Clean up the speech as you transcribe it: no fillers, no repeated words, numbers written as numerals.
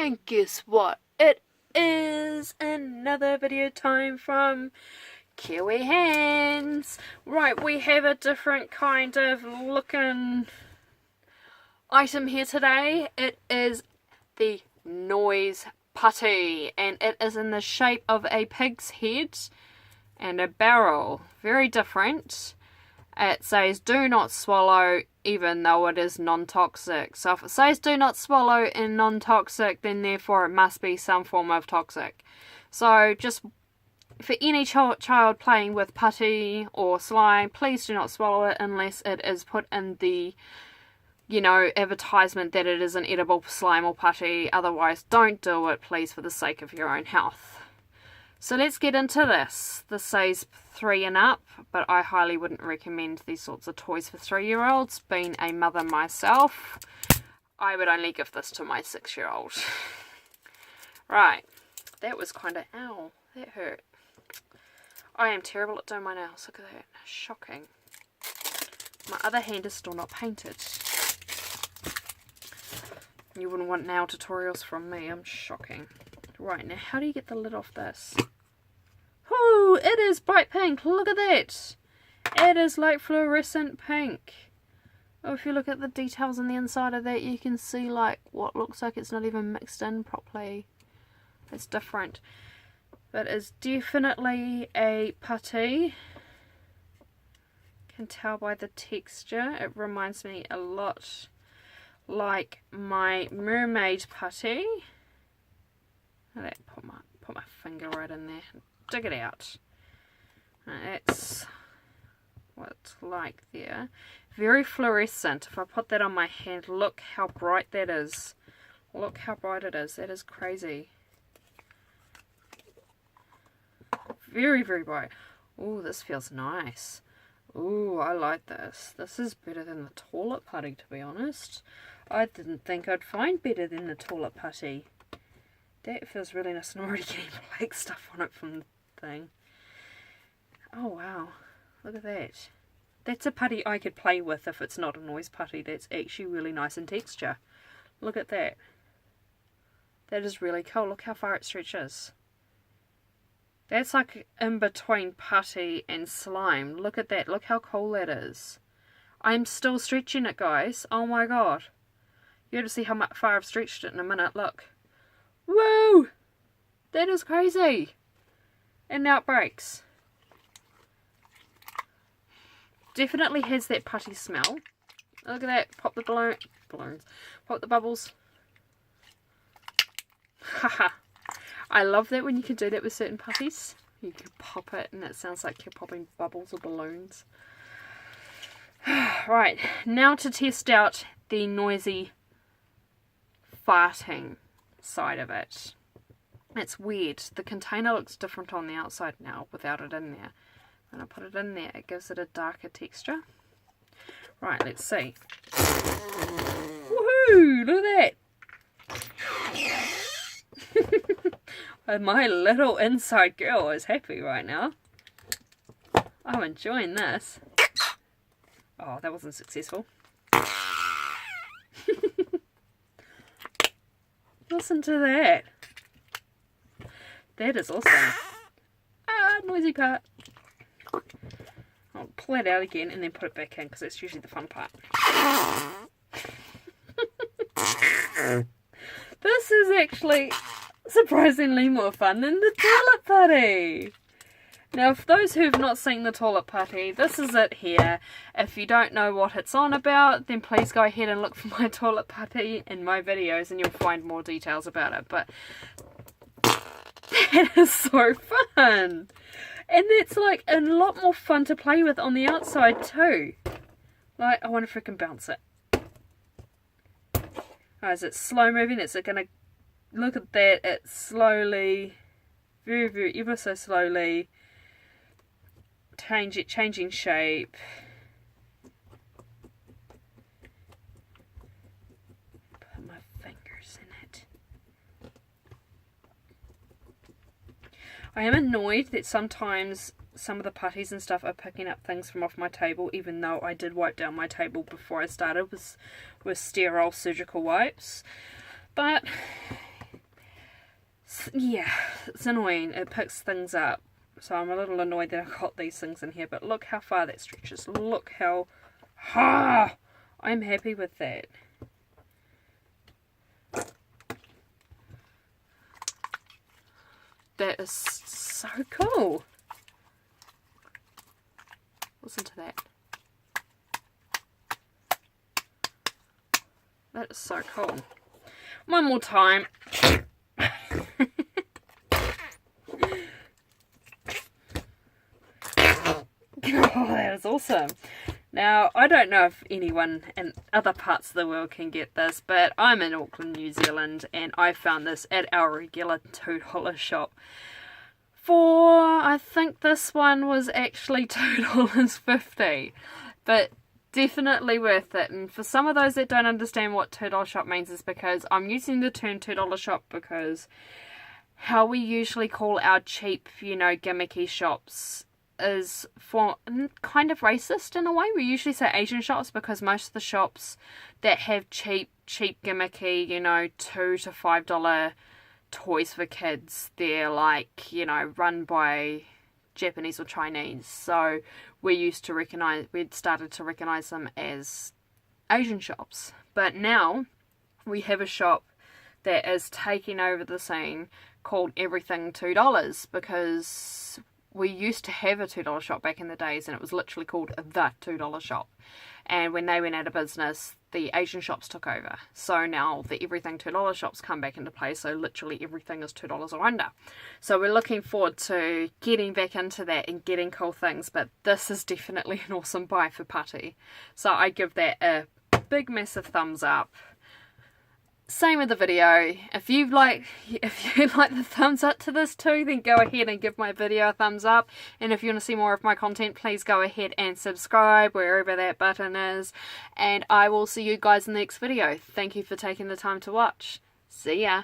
And guess what? It is another video time from Kiwi Hands. Right, we have a different kind of looking item here today. It is the noise putty, and it is in the shape of a pig's head and a barrel. Very different. It says do not swallow, even though it is non-toxic. So if it says do not swallow and non-toxic, then therefore it must be some form of toxic. So just for any child playing with putty or slime, please do not swallow it unless it is put in the, advertisement that it is an edible slime or putty. Otherwise, don't do it, please, for the sake of your own health. So let's get into this. This says 3 and up, but I highly wouldn't recommend these sorts of toys for 3-year-olds. Being a mother myself, I would only give this to my 6-year-old. Right, that was kind of, ow, that hurt. I am terrible at doing my nails, look at that, shocking. My other hand is still not painted. You wouldn't want nail tutorials from me, I'm shocking. Right, now how do you get the lid off this? Oh, it is bright pink, look at that. It is like fluorescent pink. Oh, if you look at the details on the inside of that, you can see like what looks like it's not even mixed in properly. It's different. But it's definitely a putty. Can tell by the texture. It reminds me a lot like my mermaid putty. Put my finger right in there. Dig it out. That's what it's like there. Very fluorescent. If I put that on my hand, look how bright that is. Look how bright it is. That is crazy. Very, very bright. Oh, this feels nice. Oh, I like this. This is better than the toilet putty, to be honest. I didn't think I'd find better than the toilet putty. That feels really nice, and I'm already getting black stuff on it from the thing. Oh wow, look at that. That's a putty I could play with if it's not a noise putty. That's actually really nice in texture. Look at that. That is really cool. Look how far it stretches. That's like in between putty and slime. Look at that. Look how cool that is. I'm still stretching it, guys. Oh my god. You're going to see how far I've stretched it in a minute. Look. Woo! That is crazy. And now it breaks. Definitely has that putty smell. Look at that. Pop the balloons. Pop the bubbles. Haha. I love that when you can do that with certain putties. You can pop it and it sounds like you're popping bubbles or balloons. Right, now to test out the noisy farting side of it. It's weird. The container looks different on the outside now without it in there. When I put it in there, it gives it a darker texture. Right, let's see. Woohoo! Look at that! My little inside girl is happy right now. I'm enjoying this. Oh, that wasn't successful. Listen to that. That is awesome. Ah, noisy part. I'll pull it out again and then put it back in because that's usually the fun part. This is actually surprisingly more fun than the toilet putty. Now, for those who have not seen the toilet putty, this is it here. If you don't know what it's on about, then please go ahead and look for my toilet putty in my videos and you'll find more details about it. But that is so fun. And it's like a lot more fun to play with on the outside too. Like, I wonder if I can bounce it. Oh, is it slow moving? Is it going to... Look at that. It's slowly, very, very, ever so slowly, changing shape. Put my fingers in it. I am annoyed that sometimes some of the putties and stuff are picking up things from off my table, even though I did wipe down my table before I started with sterile surgical wipes. But yeah, it's annoying. It picks things up. So I'm a little annoyed that I've got these things in here. But look how far that stretches. Look how... I'm happy with that. That is so cool. Listen to that. That is so cool. One more time. Oh, that is awesome. Now, I don't know if anyone in other parts of the world can get this, but I'm in Auckland, New Zealand, and I found this at our regular $2 shop. I think this one was actually $2.50, but definitely worth it. And for some of those that don't understand what $2 shop means, is because I'm using the term $2 shop because how we usually call our cheap, gimmicky shops is for kind of racist in a way. We usually say Asian shops because most of the shops that have cheap gimmicky, $2 to $5 toys for kids, they're like, run by Japanese or Chinese. So we'd started to recognize them as Asian shops. But now we have a shop that is taking over the scene called Everything $2, because we used to have a $2 shop back in the days, and it was literally called the $2 shop. And when they went out of business, the Asian shops took over. So now the Everything $2 shops come back into play. So literally everything is $2 or under. So we're looking forward to getting back into that and getting cool things. But this is definitely an awesome buy for Putty. So I give that a big massive thumbs up. Same with the video. If you like the thumbs up to this too, then go ahead and give my video a thumbs up. And if you want to see more of my content, please go ahead and subscribe wherever that button is. And I will see you guys in the next video. Thank you for taking the time to watch. See ya.